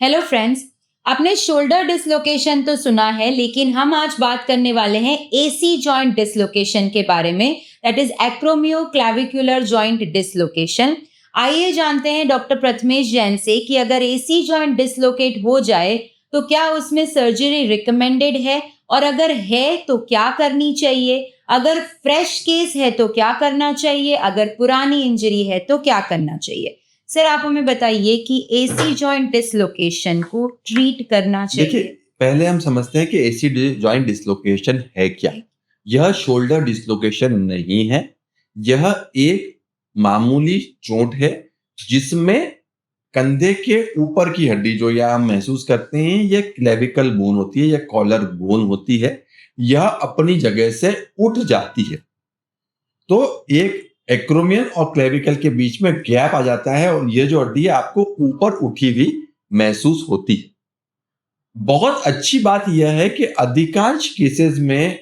Hello friends. आपने shoulder dislocation तो सुना है, लेकिन हम आज बात करने वाले हैं एसी जॉइंट डिसलोकेशन के बारे में। That is acromio clavicular joint dislocation. आइए जानते हैं डॉक्टर प्रथमेश जैन से कि अगर एसी जॉइंट डिसलोकेट हो जाए तो क्या उसमें सर्जरी रिकमेंडेड है, और अगर है तो क्या करनी चाहिए। अगर फ्रेश केस है तो क्या करना चाहिए, अगर पुरानी इंजरी है तो क्या करना चाहिए। सर, आप हमें बताइए कि एसी जॉइंट डिसलोकेशन को ट्रीट करना देखिए, चाहिए। पहले हम समझते हैं कि एसी जॉइंट डिसलोकेशन है क्या। यह शोल्डर डिसलोकेशन नहीं है। यह एक मामूली चोट है जिसमें कंधे के ऊपर की हड्डी जो या हम महसूस करते हैं, यह क्लेविकल बोन होती है या कॉलर बोन होती है। यह अपनी जगह से उठ जाती है। तो एक एक्रोमियन और क्लेविकल के बीच में गैप आ जाता है और यह जो हड्डी है आपको ऊपर उठी हुई महसूस होती है। बहुत अच्छी बात यह है कि अधिकांश केसेस में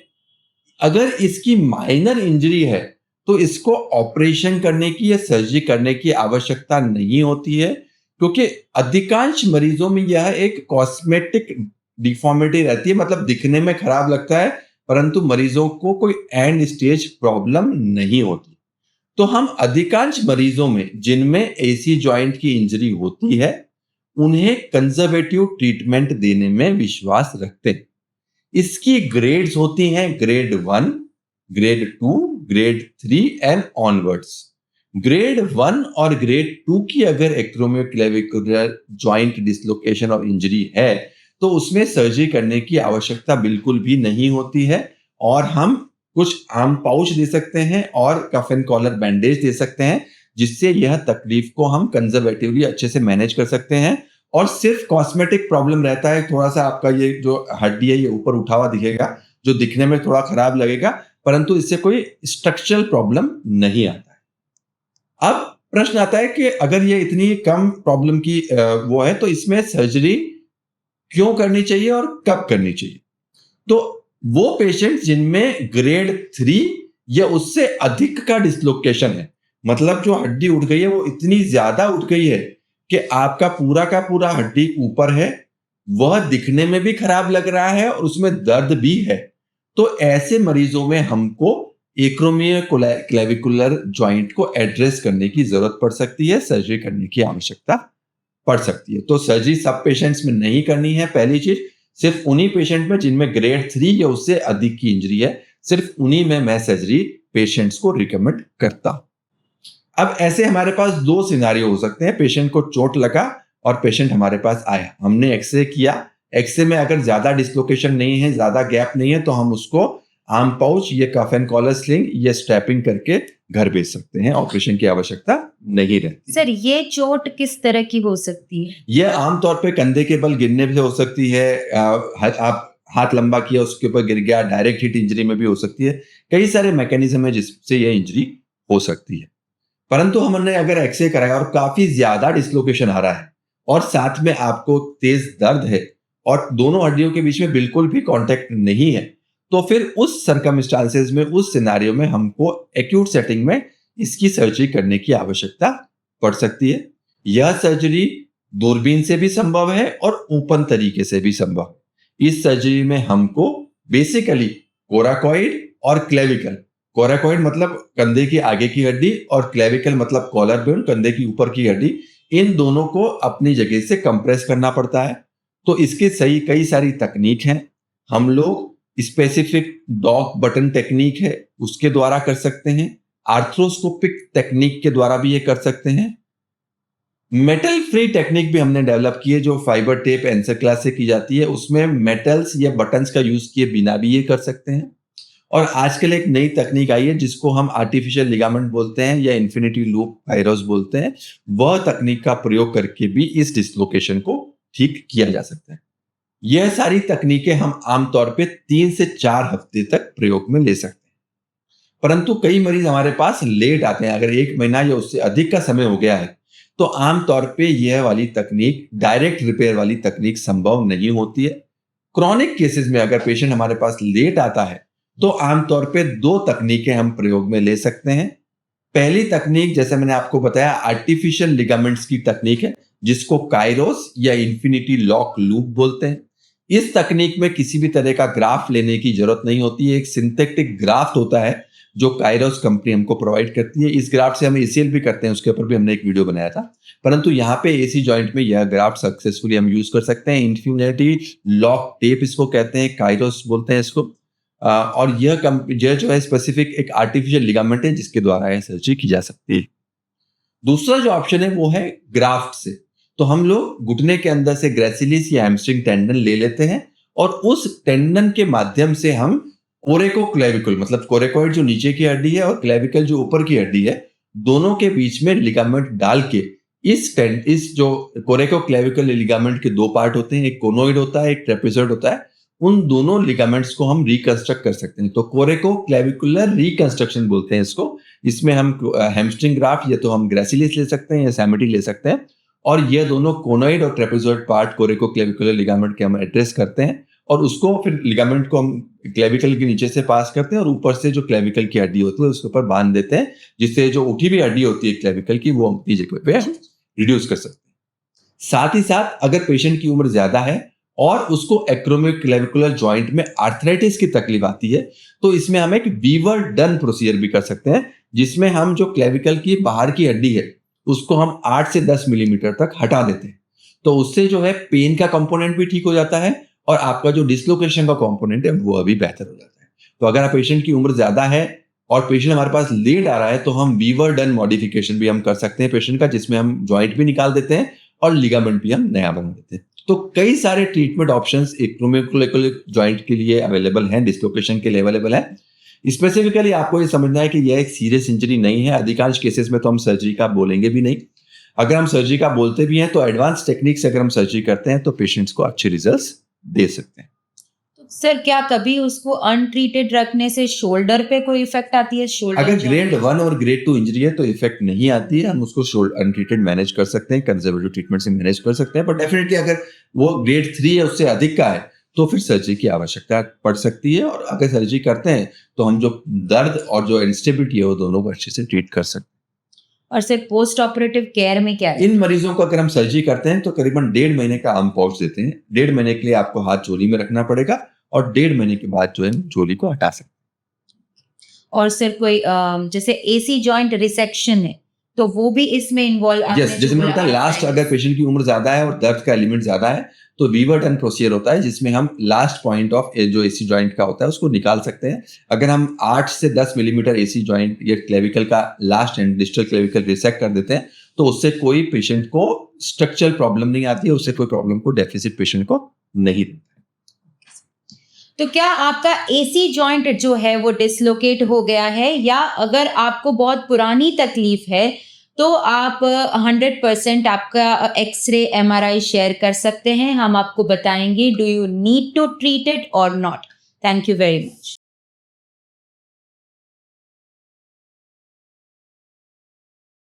अगर इसकी माइनर इंजरी है तो इसको ऑपरेशन करने की या सर्जरी करने की आवश्यकता नहीं होती है, क्योंकि अधिकांश मरीजों में यह एक कॉस्मेटिक डिफॉर्मिटी रहती है, मतलब दिखने में खराब लगता है, परंतु मरीजों को कोई एंड स्टेज प्रॉब्लम नहीं होती। तो हम अधिकांश मरीजों में जिनमें एसी जॉइंट की इंजरी होती है उन्हें कंजर्वेटिव ट्रीटमेंट देने में विश्वास रखते हैं। इसकी ग्रेड्स होती हैं grade 1, grade 2, grade 3 and onwards. Grade 1 और ग्रेड 2 की अगर एक्रोमियोक्लेविकुलर जॉइंट डिसलोकेशन और इंजरी है तो उसमें सर्जरी करने की आवश्यकता बिल्कुल भी नहीं होती है, और हम कुछ आम पाउच दे सकते हैं और कफ एंड कॉलर बैंडेज दे सकते हैं, जिससे यह तकलीफ को हम कंजर्वेटिवली अच्छे से मैनेज कर सकते हैं। और सिर्फ कॉस्मेटिक प्रॉब्लम रहता है, थोड़ा सा आपका ये जो हड्डी है ये ऊपर उठा हुआ दिखेगा, जो दिखने में थोड़ा खराब लगेगा, परंतु इससे कोई स्ट्रक्चरल प्रॉब्लम नहीं आता है। अब प्रश्न आता है कि अगर ये इतनी कम प्रॉब्लम की वो है तो इसमें सर्जरी क्यों करनी चाहिए और कब करनी चाहिए। तो वो पेशेंट जिनमें ग्रेड 3 या उससे अधिक का डिसलोकेशन है, मतलब जो हड्डी उठ गई है वो इतनी ज्यादा उठ गई है कि आपका पूरा का पूरा हड्डी ऊपर है, वह दिखने में भी खराब लग रहा है और उसमें दर्द भी है, तो ऐसे मरीजों में हमको एक्रोमियो क्लेविकुलर जॉइंट को एड्रेस करने की जरूरत पड़ सकती है, सर्जरी करने की आवश्यकता पड़ सकती है। तो सर्जरी सब पेशेंट्स में नहीं करनी है। पहली चीज, सिर्फ उन्हीं पेशेंट में जिनमें ग्रेड 3 या उससे अधिक की इंजरी है, सिर्फ उन्हीं में मैं सर्जरी पेशेंट्स को रिकमेंड करता हूं। अब ऐसे हमारे पास दो सिनारियो हो सकते हैं। पेशेंट को चोट लगा और पेशेंट हमारे पास आया, हमने एक्सरे किया। एक्सरे में अगर ज्यादा डिसलोकेशन नहीं है, ज्यादा गैप नहीं है, तो हम उसको आर्म पाउच या कफ एंड कॉलर स्लिंग या स्ट्रैपिंग करके घर भेज सकते हैं। ऑपरेशन की आवश्यकता नहीं रहती। सर, ये चोट किस तरह की हो सकती है? यह आमतौर पे कंधे के बल गिरने से हो सकती है। आप हाथ लंबा किया, उसके ऊपर गिर गया, डायरेक्ट हिट इंजरी में भी हो सकती है। कई सारे मैकेनिज्म है जिससे यह इंजरी हो सकती है। परंतु हमने अगर एक्सरे कराया और काफी ज्यादा डिसलोकेशन आ रहा है और साथ में आपको तेज दर्द है और दोनों हड्डियों के बीच में बिल्कुल भी कांटेक्ट नहीं है, तो फिर उस सर्कमस्टांसेस में, उस सिनेरियो में हमको एक्यूट सेटिंग में इसकी सर्जरी करने की आवश्यकता पड़ सकती है। यह सर्जरी दूरबीन से भी संभव है और ओपन तरीके से भी संभव है। इस सर्जरी में हमको बेसिकली कोराकॉइड और क्लेविकल, कोराकॉइड मतलब कंधे की आगे की हड्डी और क्लेविकल मतलब कॉलर बोन, कंधे की ऊपर की हड्डी, इन दोनों को अपनी जगह से कंप्रेस करना पड़ता है। तो इसकी सही कई सारी तकनीक हैं। हम लोग स्पेसिफिक डॉग बटन टेक्निक है उसके द्वारा कर सकते हैं। आर्थ्रोस्कोपिक टेक्निक के द्वारा भी ये कर सकते हैं। मेटल फ्री टेक्निक भी हमने डेवलप की है, जो फाइबर टेप एंसेक्लास से की जाती है। उसमें मेटल्स या बटन्स का यूज किए बिना भी ये कर सकते हैं। और आजकल एक नई तकनीक आई है जिसको हम आर्टिफिशियल लिगामेंट बोलते हैं या इन्फिनिटी लूप काइरोस बोलते हैं। वह तकनीक का प्रयोग करके भी इस डिसलोकेशन को ठीक किया जा सकता है। यह सारी तकनीकें हम आमतौर पे 3 से 4 हफ्ते तक प्रयोग में ले सकते हैं। परंतु कई मरीज हमारे पास लेट आते हैं। अगर 1 महीना या उससे अधिक का समय हो गया है तो आमतौर पे यह वाली तकनीक, डायरेक्ट रिपेयर वाली तकनीक संभव नहीं होती है। क्रॉनिक केसेस में अगर पेशेंट हमारे पास लेट आता है तो आमतौर पे 2 तकनीकें हम प्रयोग में ले सकते हैं। पहली तकनीक, जैसे मैंने आपको बताया, आर्टिफिशियल लिगामेंट्स की तकनीक है। जिसको काइरोस या इन्फिनिटी लॉक लूप बोलते हैं। इस तकनीक में किसी भी तरह का ग्राफ लेने की जरूरत नहीं होती है। एक सिंथेटिक ग्राफ्ट होता है जो काइरोस कंपनी हमको प्रोवाइड करती है। इस ग्राफ्ट से हम ACL भी करते हैं, उसके ऊपर भी हमने एक वीडियो बनाया था। परंतु यहाँ पे AC जॉइंट में यह ग्राफ्ट सक्सेसफुली हम यूज कर सकते हैं। इन्फिनिटी लॉक टेप इसको कहते हैं, काइरोस बोलते हैं इसको। और यह जो है स्पेसिफिक एक आर्टिफिशियल लिगामेंट है जिसके द्वारा यह सर्जरी की जा सकती है। दूसरा जो ऑप्शन है वो है ग्राफ्ट से। तो हम लोग घुटने के अंदर से ग्रेसिलिस या हैमस्ट्रिंग टेंडन ले लेते हैं और उस टेंडन के माध्यम से हम कोरेकोक्लेविकल मतलब कोरेकोइड जो नीचे की हड्डी है और क्लेविकल जो ऊपर की हड्डी है, दोनों के बीच में लिगामेंट डाल के इस जो कोरेकोक्लेविकल लिगामेंट के दो पार्ट होते हैं, एक कोनोइड होता है, एक ट्रेपेजॉइड होता है, उन दोनों लिगामेंट्स को हम रिकंस्ट्रक्ट कर सकते हैं। तो कोरेकोक्लेविकुलर रिकंस्ट्रक्शन बोलते हैं इसको। इसमें हम हैमस्ट्रिंग ग्राफ्ट या तो हम ग्रेसिलिस ले सकते हैं या सैमिटी ले सकते हैं, और ये दोनों कोनोइड और ट्रेपेजॉइड पार्ट कोरेकोक्लेविकुलर लिगामेंट के हम एड्रेस करते हैं और उसको फिर लिगामेंट को हम क्लेविकल के नीचे से पास करते हैं और ऊपर से जो क्लेविकल की हड्डी होती है उसके ऊपर बांध देते हैं, जिससे जो उठी हुई हड्डी होती है क्लेविकल की वो हम अपनी जगह पे रिड्यूस कर सकते हैं। साथ ही साथ अगर पेशेंट की उम्र ज्यादा है और उसको एक्रोमियोक्लेविकुलर जॉइंट में आर्थराइटिस की तकलीफ आती है, तो इसमें हम एक वीवर डन प्रोसीजर भी कर सकते हैं, जिसमें हम जो क्लेविकल की बाहर की हड्डी है उसको हम 8 से 10 मिलीमीटर तक हटा देते हैं। तो उससे जो है पेन का कंपोनेंट भी ठीक हो जाता है और आपका जो डिसलोकेशन का कंपोनेंट है वो अभी बेहतर हो जाता है। तो अगर पेशेंट की उम्र ज्यादा है और पेशेंट हमारे पास लेट आ रहा है तो हम वीवर डन मॉडिफिकेशन भी हम कर सकते हैं पेशेंट का, जिसमें हम जॉइंट भी निकाल देते हैं और लिगामेंट भी हम नया बना देते हैं। तो कई सारे ट्रीटमेंट ऑप्शंस एक्रोमियोक्लेविकुलर जॉइंट के लिए अवेलेबल हैं, डिसलोकेशन के लिए अवेलेबल है। स्पेसिफिकली आपको ये समझना है कि यह एक सीरियस इंजरी नहीं है। अधिकांश केसेस में तो हम सर्जरी का बोलेंगे भी नहीं। अगर हम सर्जरी का बोलते भी हैं तो एडवांस टेक्निक से अगर हम सर्जरी करते हैं तो पेशेंट्स को अच्छे रिजल्ट्स दे सकते हैं। तो सर क्या कभी उसको अनट्रीटेड रखने से शोल्डर पे कोई इफेक्ट आती है? शोल्डर अगर ग्रेड 1 और ग्रेड 2 इंजरी है तो इफेक्ट नहीं आती है, हम उसको अनट्रीटेड मैनेज कर सकते हैं, कंजर्वेटिव ट्रीटमेंट से मैनेज कर सकते हैं। बट डेफिनेटली अगर वो ग्रेड 3 या उससे अधिक का है तो फिर सर्जरी की आवश्यकता पड़ सकती है, और अगर सर्जरी करते हैं तो हम जो दर्द और जो इंस्टेबिलिटी है वो दोनों को अच्छे से ट्रीट कर सकते हैं। और सर पोस्ट ऑपरेटिव केयर में क्या है? इन मरीजों को अगर हम सर्जरी करते हैं तो करीबन 1.5 महीने का हम पाउच देते हैं। 1.5 महीने के लिए आपको हाथ झोली में रखना पड़ेगा और 1.5 महीने के बाद जो है झोली को हटा सकते हैं। और सर कोई जैसे AC जॉइंट रिसेक्शन है तो वो भी इसमें इन्वॉल्व? यस, जैसे मैंने बताया लास्ट, अगर पेशेंट की उम्र ज्यादा है और दर्द का एलिमेंट ज्यादा है तो वीवर डन प्रोसीजर होता है, जिसमें हम लास्ट पॉइंट ऑफ जो AC जॉइंट का होता है उसको निकाल सकते हैं। अगर हम 8 से 10 मिलीमीटर AC जॉइंट या क्लेविकल का लास्ट एंड डिस्टल क्लेविकल रिसेक्ट कर देते हैं तो उससे कोई पेशेंट को स्ट्रक्चरल प्रॉब्लम नहीं आती है, उससे कोई प्रॉब्लम को डेफिसिट पेशेंट को नहीं देता। तो क्या आपका AC जॉइंट जो है वो डिसलोकेट हो गया है, या अगर आपको बहुत पुरानी तकलीफ है तो आप 100% आपका एक्सरे MRI शेयर कर सकते हैं। हम आपको बताएंगे do you need to treat it और not. Thank you very much.